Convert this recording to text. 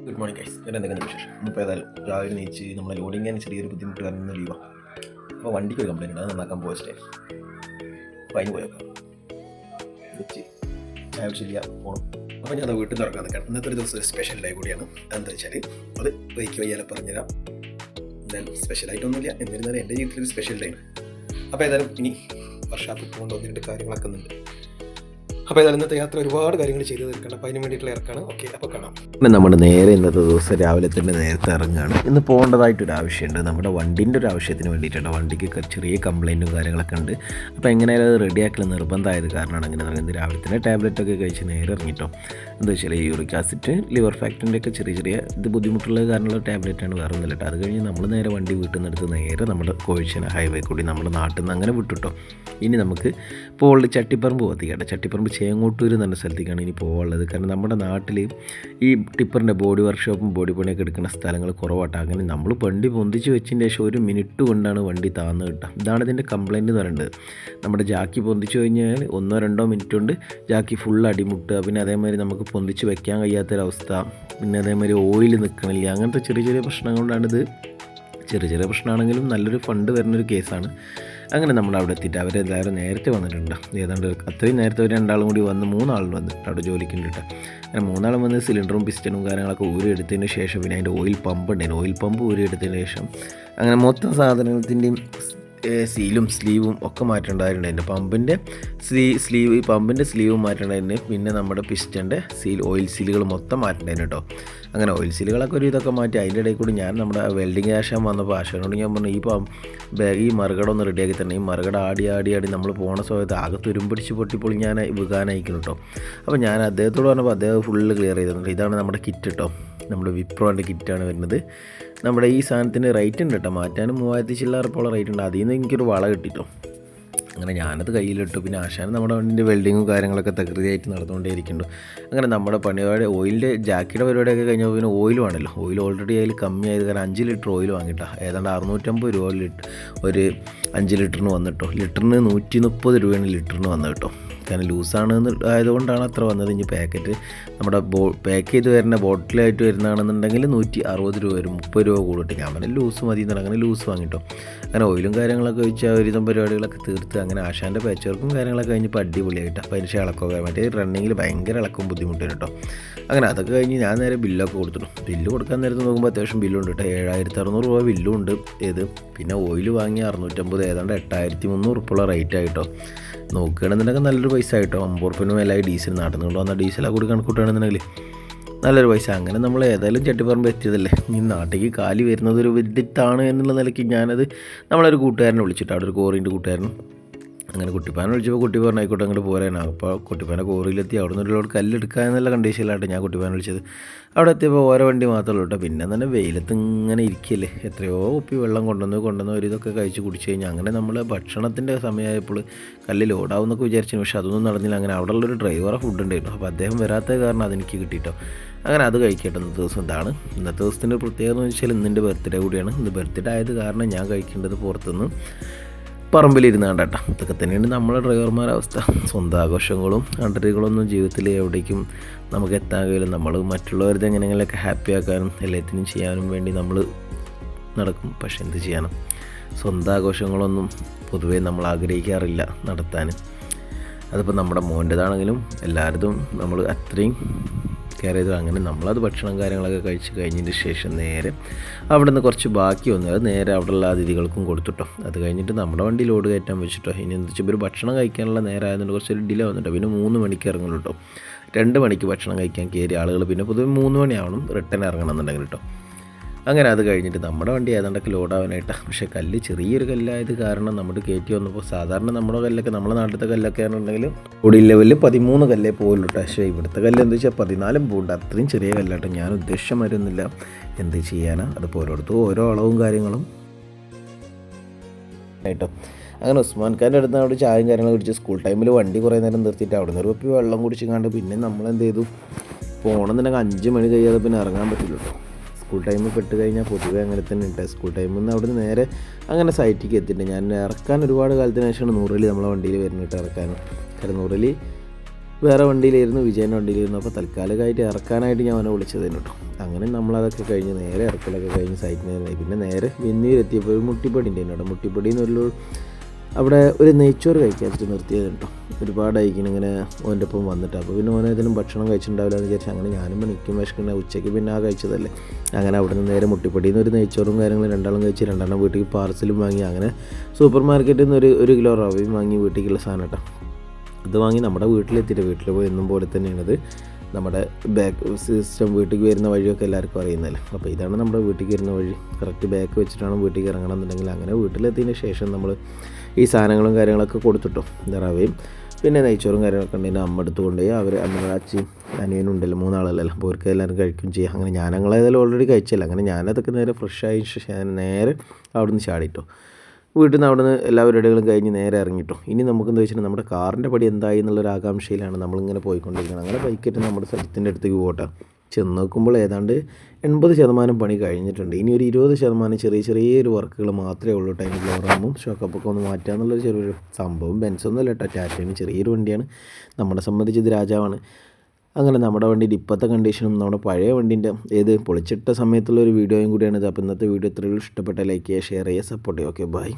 Good morning guys. എന്തെങ്കിലും വിശേഷം ഇപ്പോൾ ഏതായാലും രാവിലെ നീച്ച് നമ്മളെ ലോഡിങ്ങിന് ചെറിയൊരു ബുദ്ധിമുട്ട് കാരണം ലീവാണ്. അപ്പോൾ വണ്ടിക്ക് ഒരു കംപ്ലൈൻറ്റ് ഉണ്ട്, അത് നന്നാക്കാൻ പോയ സ്റ്റേ. അപ്പോൾ അതിന് പോയേക്കാം വെച്ച് ചായ ശരിയാ പോകണം. അപ്പോൾ ഞാൻ വീട്ടിൽ നിന്ന് ഇറങ്ങാൻ നിൽക്കണം. ഇന്നത്തെ ഒരു ദിവസം ഒരു സ്പെഷ്യൽ ഡേ കൂടിയാണ്. എന്താ വെച്ചാൽ അത് വൈക്ക് വയ്യാലെ പറഞ്ഞുതരാം. എന്തായാലും സ്പെഷ്യലായിട്ടൊന്നുമില്ല, എന്നിരുന്നാലും എൻ്റെ ജീവിതത്തിൽ ഒരു സ്പെഷ്യൽ ഡേ ആണ്. അപ്പോൾ ഏതായാലും ഇനി വർഷാപ്പിൽ പോകേണ്ട ഒന്ന് രണ്ട് കാര്യങ്ങളൊക്കെ ഉണ്ട്. അപ്പോൾ ഏതായാലും ഇന്നത്തെ യാത്ര ഒരുപാട് കാര്യങ്ങൾ ചെയ്ത് തീർക്കണം. അപ്പോൾ അതിന് വേണ്ടിയിട്ടുള്ള ഇറക്കാണ്. ഓക്കെ, അപ്പോൾ കാണാം. നമ്മൾ നേരെ ഇന്നത്തെ ദിവസം രാവിലെ തന്നെ നേരത്തെ ഇറങ്ങുകയാണ്. ഇന്ന് പോകേണ്ടതായിട്ടൊരു ആവശ്യമുണ്ട്. നമ്മുടെ വണ്ടിൻ്റെ ഒരു ആവശ്യത്തിന് വേണ്ടിയിട്ടുണ്ട്. വണ്ടിക്ക് ചെറിയ കംപ്ലയിൻറ്റും കാര്യങ്ങളൊക്കെ ഉണ്ട്. അപ്പോൾ എങ്ങനെയായാലും അത് റെഡിയാക്കൽ നിർബന്ധമായത് കാരണമാണ് അങ്ങനെ പറയുന്നത്. രാവിലെ തന്നെ ടാബ്ലറ്റൊക്കെ കഴിച്ച് നേരെ ഇറങ്ങിയിട്ടോ. എന്താ വെച്ചാൽ യൂറിക് ആസിഡ്, ലിവർ ഫാക്ടറിൻ്റെ ഒക്കെ ചെറിയ ഇത് ബുദ്ധിമുട്ടുള്ളത് കാരണമുള്ള ടാബ്ലറ്റാണ്, വേറെ ഒന്നുമില്ല കേട്ടോ. അത് കഴിഞ്ഞ് നമ്മൾ നേരെ വണ്ടി വീട്ടിൽ നിന്ന് എടുത്ത് നേരെ നമ്മുടെ കോഴിച്ചന ഹൈവേ കൂടി നമ്മുടെ നാട്ടിൽ നിന്ന് അങ്ങനെ വിട്ടിട്ടോ. ഇനി നമുക്ക് ഇപ്പോൾ ചട്ടിപ്പറമ്പ് പോകത്തിക്കട്ടെ. ചട്ടിപ്പറമ്പ് ചേങ്ങോട്ടൂർ എന്ന് പറഞ്ഞ സ്ഥലത്തേക്കാണ് ഇനി പോകാനുള്ളത്. കാരണം നമ്മുടെ നാട്ടിൽ ഈ ടിപ്പറിൻ്റെ ബോഡി വർക്ക്ഷോപ്പും ബോഡി പണിയൊക്കെ എടുക്കുന്ന സ്ഥലങ്ങൾ കുറവാട്ടോ. അങ്ങനെ നമ്മൾ വണ്ടി പൊന്തിച്ച് വെച്ചതിന് ശേഷം ഒരു മിനിറ്റ് കൊണ്ടാണ് വണ്ടി താന്ന് കിട്ടുക. ഇതാണ് ഇതിൻ്റെ കംപ്ലയിൻറ്റ് എന്ന് പറയുന്നത്. നമ്മുടെ ജാക്കി പൊന്തിച്ച് കഴിഞ്ഞാൽ 1-2 മിനിറ്റ് കൊണ്ട് ജാക്കി ഫുൾ അടിമുട്ടുക. പിന്നെ അതേമാതിരി നമുക്ക് പൊന്തിച്ച് വെക്കാൻ കഴിയാത്തൊരവസ്ഥ. പിന്നെ അതേമാതിരി ഓയിൽ നിൽക്കണില്ല. അങ്ങനത്തെ ചെറിയ പ്രശ്നങ്ങൾ കൊണ്ടാണിത്. ചെറിയ പ്രശ്നമാണെങ്കിലും നല്ലൊരു ഫണ്ട് വരുന്നൊരു കേസാണ്. അങ്ങനെ നമ്മൾ അവിടെ എത്തിയിട്ട് അവരെല്ലാവരും നേരത്തെ വന്നിട്ടുണ്ട്. ഏതാണ്ട് അത്രയും നേരത്തെ ഒരു 2 ആളും കൂടി വന്ന് 3 ആളും വന്നിട്ട് അവിടെ ജോലിക്ക് ഉണ്ടിട്ട്. അങ്ങനെ 3 ആളും വന്ന് സിലിണ്ടറും പിസ്റ്റനും കാര്യങ്ങളൊക്കെ ഊരി എടുത്തതിന് ശേഷം പിന്നെ അതിൻ്റെ ഓയിൽ പമ്പ് ഉണ്ടായിരുന്നു. ഓയിൽ പമ്പ് ഊരി എടുത്തതിന് ശേഷം അങ്ങനെ മൊത്തം സാധനത്തിൻ്റെയും സീലും സ്ലീവും ഒക്കെ മാറ്റേണ്ടതായിട്ടുണ്ട്. അതിൻ്റെ പമ്പിൻ്റെ പമ്പിൻ്റെ സ്ലീവും മാറ്റേണ്ടതിന്, പിന്നെ നമ്മുടെ പിസ്റ്റൻ്റെ ഓയിൽ സീലുകൾ മൊത്തം മാറ്റേണ്ടതിന് കേട്ടോ. അങ്ങനെ ഓയിൽ സീലുകളൊക്കെ ഒരു ഇതൊക്കെ മാറ്റി അതിൻ്റെ ഇടയിൽ കൂടി ഞാൻ നമ്മുടെ വെൽഡിങ് ആശാൻ വന്നപ്പോൾ ആശാനോട് ഞാൻ പറഞ്ഞു ഈ മറുകട ഒന്ന് റെഡിയാക്കി തന്നെ. ഈ മറുകട ആടി നമ്മൾ പോണ സമയത്ത് ആകെ തുരുമ്പിടിച്ച് പൊട്ടിപ്പൊളി ഞാൻ വിൽക്കാനയക്കുന്നു കേട്ടോ. അപ്പോൾ ഞാൻ അദ്ദേഹത്തോട് പറഞ്ഞപ്പോൾ അദ്ദേഹം ഫുള്ള് ക്ലിയർ ചെയ്തിട്ടുണ്ട്. ഇതാണ് നമ്മുടെ കിറ്റ് കേട്ടോ. നമ്മുടെ വിപ്രോൻ്റെ കിറ്റാണ് വരുന്നത്. നമ്മുടെ ഈ സാധനത്തിന് റേറ്റ് ഉണ്ട് കേട്ടോ, മാറ്റാനും 3000 ചില്ലറപ്പോളം റേറ്റ് ഉണ്ട്. അതിൽ നിന്ന് എനിക്കൊരു വള കിട്ടിട്ടോ. അങ്ങനെ ഞാനത് കയ്യിലിട്ടു. പിന്നെ ആശാൻ നമ്മുടെ വണ്ടിൻ്റെ വെൽഡിങ്ങും കാര്യങ്ങളൊക്കെ തകൃതിയായിട്ട് നടന്നുകൊണ്ടേയിരിക്കുന്നുണ്ട്. അങ്ങനെ നമ്മുടെ പണിപാട് ഓയിലിൻ്റെ ജാക്കിയുടെ പരിപാടിയൊക്കെ കഴിഞ്ഞപ്പോൾ പിന്നെ ഓയിൽ വേണമല്ലോ. ഓയിൽ ഓൾറെഡി അതിൽ കമ്മിയായത് കാരണം 5 ലിറ്റർ ഓയിൽ വാങ്ങിട്ടോ. ഏതാണ്ട് 650 രൂപ ഒരു 5 ലിറ്ററിന് വന്നിട്ടോ. ലിറ്ററിന് 130 രൂപയാണ് ലിറ്ററിന് വന്നത് കേട്ടോ. കാരണം ലൂസാണ് ആയതുകൊണ്ടാണ് അത്ര വന്നത്. ഇനി പാക്കറ്റ് നമ്മുടെ പാക്ക് ചെയ്ത് വരുന്ന ബോട്ടിലായിട്ട് വരുന്നതാണെന്നുണ്ടെങ്കിൽ 160 രൂപ വരും, 30 രൂപ കൂടിട്ട്. ഞാൻ പറഞ്ഞാൽ ലൂസ് മതി എന്നാണ്. അങ്ങനെ ലൂസ് വാങ്ങിട്ടോ. അങ്ങനെ ഓയിലും കാര്യങ്ങളൊക്കെ ഒഴിച്ചാൽ ഒരുവിധം പരിപാടികളൊക്കെ തീർത്ത് അങ്ങനെ ആശാൻ്റെ പാച്ച് വർക്കും കാര്യങ്ങളൊക്കെ കഴിഞ്ഞപ്പോൾ അടിപൊളിയായിട്ട്. അപ്പോൾ അതിന് ശേഷം ഇളക്കമൊക്കെ മറ്റേ റണ്ണിങ്ങിൽ ഭയങ്കര ഇളക്കവും ബുദ്ധിമുട്ടും കേട്ടോ. അങ്ങനെ അതൊക്കെ കഴിഞ്ഞ് ഞാൻ നേരെ ബില്ലൊക്കെ കൊടുത്തിട്ടു. ബില്ല് കൊടുക്കാൻ നേരത്ത് നോക്കുമ്പോൾ അത്യാവശ്യം ബില്ലുണ്ട് കേട്ടോ. 7600 രൂപ ബില്ലും ഉണ്ട്. പിന്നെ ഓയിൽ വാങ്ങി 650, ഏതാണ്ട് 8300 ഉറുപ്പുള്ള റേറ്റ് ആയിട്ടോ. നോക്കുകയാണെന്നുണ്ടെങ്കിൽ നല്ലൊരു പൈസ ആയിട്ടോ. 50 ഉറുപ്പിന് മേലായി ഡീസൽ നാട്ടുന്നുണ്ടോ എന്നാൽ ഡീസലൊക്കെ കൂടി കണക്കൂട്ടുകയാണെന്നുണ്ടെങ്കിൽ നല്ലൊരു പൈസ. അങ്ങനെ നമ്മൾ ഏതായാലും ചട്ടിപ്പറമ്പ് എത്തിയതല്ലേ. ഈ നാട്ടിലേക്ക് കാലി വരുന്നത് ഒരു വിഡിത്താണ് എന്നുള്ള നിലയ്ക്ക് ഞാനത് നമ്മളൊരു കൂട്ടുകാരനെ വിളിച്ചിട്ട്, അവിടെ ഒരു കോറിൻ്റെ കൂട്ടുകാരനും. അങ്ങനെ കുട്ടിപ്പാനെ വിളിച്ചപ്പോൾ കുട്ടി പറഞ്ഞു ആയിക്കോട്ടെ അങ്ങോട്ട് പോരാനാണ്. അപ്പോൾ കുട്ടിപ്പാനെ കോറിയിലെത്തി. അവിടെ നിന്ന് ഒരുപാട് കല്ലെടുക്കുക എന്നുള്ള കണ്ടീഷനിലായിട്ട് ഞാൻ കുട്ടിപ്പാനെ വിളിച്ചത്. അവിടെ എത്തിയപ്പോൾ ഓരോ വണ്ടി മാത്രമേ ഉള്ളൂ കേട്ടോ. പിന്നെ തന്നെ വെയിലത്ത് ഇങ്ങനെ ഇരിക്കുകയല്ലേ. എത്രയോ കുപ്പി വെള്ളം കൊണ്ടുവന്ന് ഒരു ഇതൊക്കെ കഴിച്ച് കുടിച്ച് കഴിഞ്ഞാൽ അങ്ങനെ നമ്മൾ ഭക്ഷണത്തിൻ്റെ സമയമായപ്പോൾ കല്ല് ലോഡാവുന്നൊക്കെ വിചാരിച്ചു. പക്ഷേ അതൊന്നും നടന്നില്ല. അങ്ങനെ അവിടെ ഉള്ളൊരു ഡ്രൈവറെ ഫുഡ് ഉണ്ടായിരുന്നു. അപ്പോൾ അദ്ദേഹം വരാത്ത കാരണം അതെനിക്ക് കിട്ടിയിട്ടോ. അങ്ങനെ അത് കഴിക്കട്ടെ. ഇന്നത്തെ ദിവസം ഇതാണ്. ഇന്നത്തെ ദിവസത്തിൻ്റെ പ്രത്യേകത എന്ന് വെച്ചാൽ ഇന്നെൻ്റെ ബർത്ത്ഡേ കൂടിയാണ്. ഇന്ന് ബർത്ത്ഡേ ആയത് കാരണം ഞാൻ കഴിക്കേണ്ടത് പുറത്തുനിന്ന് പറമ്പിലിരുന്നാണ്ട് കേട്ടോ. ഇതൊക്കെ തന്നെയാണ് നമ്മളെ ഡ്രൈവർമാരുടെ അവസ്ഥ. സ്വന്തം ആഘോഷങ്ങളും അണ്ടറികളൊന്നും ജീവിതത്തിൽ എവിടേക്കും നമുക്ക് എത്താൻ കഴിയില്ല. നമ്മൾ മറ്റുള്ളവരുടെ എങ്ങനെയെങ്കിലൊക്കെ ഹാപ്പി ആക്കാനും എല്ലാത്തിനും ചെയ്യാനും വേണ്ടി നമ്മൾ നടക്കും. പക്ഷെ എന്ത് ചെയ്യാനും, സ്വന്തം ആഘോഷങ്ങളൊന്നും പൊതുവേ നമ്മൾ ആഗ്രഹിക്കാറില്ല നടത്താൻ. അതിപ്പോൾ നമ്മുടെ മോൻ്റെതാണെങ്കിലും എല്ലാവരും നമ്മൾ അത്രയും കെയർ ചെയ്തു. അങ്ങനെ നമ്മളത് ഭക്ഷണം കാര്യങ്ങളൊക്കെ കഴിച്ച് കഴിഞ്ഞതിന് ശേഷം നേരെ അവിടെ നിന്ന് കുറച്ച് ബാക്കി വന്നു. അത് നേരെ അവിടെയുള്ള അതിഥികൾക്കും കൊടുത്തിട്ടോ. അത് കഴിഞ്ഞിട്ട് നമ്മുടെ വണ്ടി ലോഡ് കയറ്റാൻ വെച്ചിട്ടോ. ഇനി എന്താ വെച്ചാൽ ഒരു ഭക്ഷണം കഴിക്കാനുള്ള നേരം ആയതുകൊണ്ട് കുറച്ചൊരു ഡിലേ വന്നിട്ടോ. പിന്നെ 3 മണിക്ക് ഇറങ്ങുള്ളൂ കേട്ടോ. 2 മണിക്ക് ഭക്ഷണം കഴിക്കാൻ കയറിയ ആളുകൾ പിന്നെ പൊതുവെ 3 മണിയാവണം റിട്ടേൺ ഇറങ്ങണം എന്നുണ്ടെങ്കിൽ കേട്ടോ. അങ്ങനെ അത് കഴിഞ്ഞിട്ട് നമ്മുടെ വണ്ടി ഏതാണ്ടൊക്കെ ലോഡാവാനായിട്ടാണ്. പക്ഷേ കല്ല് ചെറിയൊരു കല്ലായത് കാരണം നമ്മൾ കയറ്റി വന്നപ്പോൾ സാധാരണ നമ്മുടെ കല്ലൊക്കെ നമ്മുടെ നാട്ടിലത്തെ കല്ലൊക്കെ ആണെന്നുണ്ടെങ്കിൽ ബോഡി ലെവലിൽ 13 കല്ലേ പോകുള്ളൂ കേട്ടോ. പക്ഷേ ഇവിടുത്തെ കല്ല് എന്താ വെച്ചാൽ 14 പോകുന്നുണ്ട്. അത്രയും ചെറിയ കല്ലാട്ടോ. ഞാൻ ഉദ്ദേശം വരുന്നില്ല, എന്ത് ചെയ്യാനാ. അതിപ്പോൾ ഓരോരുത്തരും ഓരോ അളവും കാര്യങ്ങളും ആയിട്ടോ. അങ്ങനെ ഉസ്മാൻ ഖാൻ്റെ അടുത്ത് അവിടെ ചായയും കാര്യങ്ങളും കുടിച്ച് സ്കൂൾ ടൈമിൽ വണ്ടി കുറേ നേരം നിർത്തിയിട്ട് അവിടെ നിന്ന് ഒരു കുപ്പി വെള്ളം കുടിച്ചിങ്ങാണ്ട് പിന്നെ നമ്മളെന്ത് ചെയ്തു, പോകണമെന്നുണ്ടെങ്കിൽ 5 മണി കഴിയാതെ പിന്നെ ഇറങ്ങാൻ പറ്റില്ല കേട്ടോ. സ്കൂൾ ടൈമിൽ പെട്ട് കഴിഞ്ഞാൽ പൊതുവെ അങ്ങനെ തന്നെ ഉണ്ട്. സ്കൂൾ ടൈമിൽ നിന്ന് അവിടെ നിന്ന് നേരെ അങ്ങനെ സൈറ്റിലേക്ക് എത്തിയിട്ടുണ്ട്. ഞാൻ ഇറക്കാൻ ഒരുപാട് കാലത്തിന് ശേഷമാണ് 100 നമ്മളെ വണ്ടിയിൽ വരുന്നിട്ട് ഇറക്കാനും. കാരണം 100 വേറെ വണ്ടിയിലായിരുന്നു, വിജയൻ്റെ വണ്ടിയിലായിരുന്നു. അപ്പോൾ തൽക്കാലികമായിട്ട് ഇറക്കാനായിട്ട് ഞാൻ അവനെ വിളിച്ചതേനു കേട്ടോ. അങ്ങനെ നമ്മളതൊക്കെ കഴിഞ്ഞ് നേരെ ഇറക്കലൊക്കെ കഴിഞ്ഞ് സൈറ്റിൽ പിന്നെ നേരെ വെന്നൂരെത്തിയപ്പോൾ ഒരു മുട്ടിപ്പടി ഉണ്ടായിരുന്നു കേട്ടോ. മുട്ടിപ്പടിയിൽ നിന്നൊരു അവിടെ ഒരു നെയ്ച്ചോറ് കഴിക്കാൻ വെച്ചിട്ട് നിർത്തിയത് കേട്ടോ. ഒരുപാട് അയക്കിന് ഇങ്ങനെ ഓൻ്റെ ഒപ്പം വന്നിട്ട്. അപ്പോൾ പിന്നെ ഓനെ ഏതെങ്കിലും ഭക്ഷണം കഴിച്ചിട്ടുണ്ടാവില്ല എന്ന് വിചാരിച്ചു അങ്ങനെ ഞാനും നിൽക്കും വിശക്കുന്ന ഉച്ചയ്ക്ക് പിന്നെ ആ കഴിച്ചതല്ലേ. അങ്ങനെ അവിടെ നിന്ന് നേരെ മുട്ടിപ്പടിയിൽ നിന്ന് ഒരു നെയ്ച്ചോറും കാര്യങ്ങളും രണ്ടാളും കഴിച്ച് രണ്ടെണ്ണം വീട്ടിൽ പാർസലും വാങ്ങി. അങ്ങനെ സൂപ്പർ മാർക്കറ്റിൽ നിന്ന് ഒരു കിലോ റവയും വാങ്ങി വീട്ടിലേക്കുള്ള സാധനം കേട്ടോ. ഇത് വാങ്ങി നമ്മുടെ വീട്ടിലെത്തിയിട്ട് വീട്ടിൽ പോയി എന്നും പോലെ തന്നെയാണിത്. നമ്മുടെ ബാക്ക് സിസ്റ്റം വീട്ടിലേക്ക് വരുന്ന വഴിയൊക്കെ എല്ലാവർക്കും അറിയുന്നതല്ലേ. അപ്പോൾ ഇതാണ് നമ്മുടെ വീട്ടിലേക്ക് വരുന്ന വഴി. കറക്റ്റ് ബാക്ക് വെച്ചിട്ടാണ് വീട്ടിലേക്ക് ഇറങ്ങണം എന്നുണ്ടെങ്കിൽ. അങ്ങനെ വീട്ടിലെത്തിയതിന് ശേഷം നമ്മൾ ഈ സാധനങ്ങളും കാര്യങ്ങളൊക്കെ കൊടുത്തിട്ടോ. റവയും പിന്നെ നെയ്ച്ചോറും കാര്യങ്ങളൊക്കെ ഉണ്ടെങ്കിൽ അമ്മ എടുത്ത് കൊണ്ടുപോയി അമ്മയുടെ അച്ഛയും അനിയനും ഉണ്ടല്ലോ, 3 ആളല്ലല്ലോ. അപ്പോൾ അവർക്ക് എല്ലാവരും കഴിക്കും ചെയ്യാം. അങ്ങനെ ഞങ്ങളേതായാലും ഓൾറെഡി കഴിച്ചല്ലോ. അങ്ങനെ ഞാനതൊക്കെ നേരെ ഫ്രഷായ ശേഷം നേരെ അവിടെ നിന്ന് ചാടിട്ടോ. വീട്ടിൽ നിന്ന് അവിടെ നിന്ന് എല്ലാ പരിപാടികളും കഴിഞ്ഞ് നേരെ ഇറങ്ങിട്ടോ. ഇനി നമുക്കെന്താ വെച്ചിട്ടുണ്ടെങ്കിൽ നമ്മുടെ കാറിൻ്റെ പടി എന്തായി എന്നുള്ളൊരു ആകാംക്ഷയിലാണ് നമ്മളിങ്ങനെ പോയിക്കൊണ്ടിരിക്കുന്നത്. അങ്ങനെ ബൈക്കായിട്ട് നമ്മുടെ സ്ഥലത്തിൻ്റെ അടുത്തേക്ക് പോകട്ടെ. ചെന്ന് നോക്കുമ്പോൾ ഏതാണ്ട് 80% പണി കഴിഞ്ഞിട്ടുണ്ട്. ഇനി ഒരു 20% ചെറിയൊരു വർക്കുകൾ മാത്രമേ ഉള്ളൂ. ടൈം ഗ്ലോറാമും ഷോക്കപ്പൊക്കെ ഒന്ന് മാറ്റുക എന്നുള്ളൊരു ചെറിയൊരു സംഭവം. ബെൻസൊന്നും അല്ല കേട്ടോ, ടാറ്റയാണ്. ചെറിയൊരു വണ്ടിയാണ്. നമ്മളെ സംബന്ധിച്ച് ഇത് രാജാവാണ്. അങ്ങനെ നമ്മുടെ വണ്ടീൻ്റെ ഇപ്പോഴത്തെ കണ്ടീഷനും നമ്മുടെ പഴയ വണ്ടീൻ്റെ പൊളിച്ചിട്ട സമയത്തുള്ള ഒരു വീഡിയോയും കൂടിയാണിത്. അപ്പോൾ ഇന്നത്തെ വീഡിയോ ഇത്രയും ഇഷ്ടപ്പെട്ട ലൈക്ക് ചെയ്യുക, ഷെയർ ചെയ്യുക, സപ്പോർട്ട് ചെയ്യുക. Okay, by.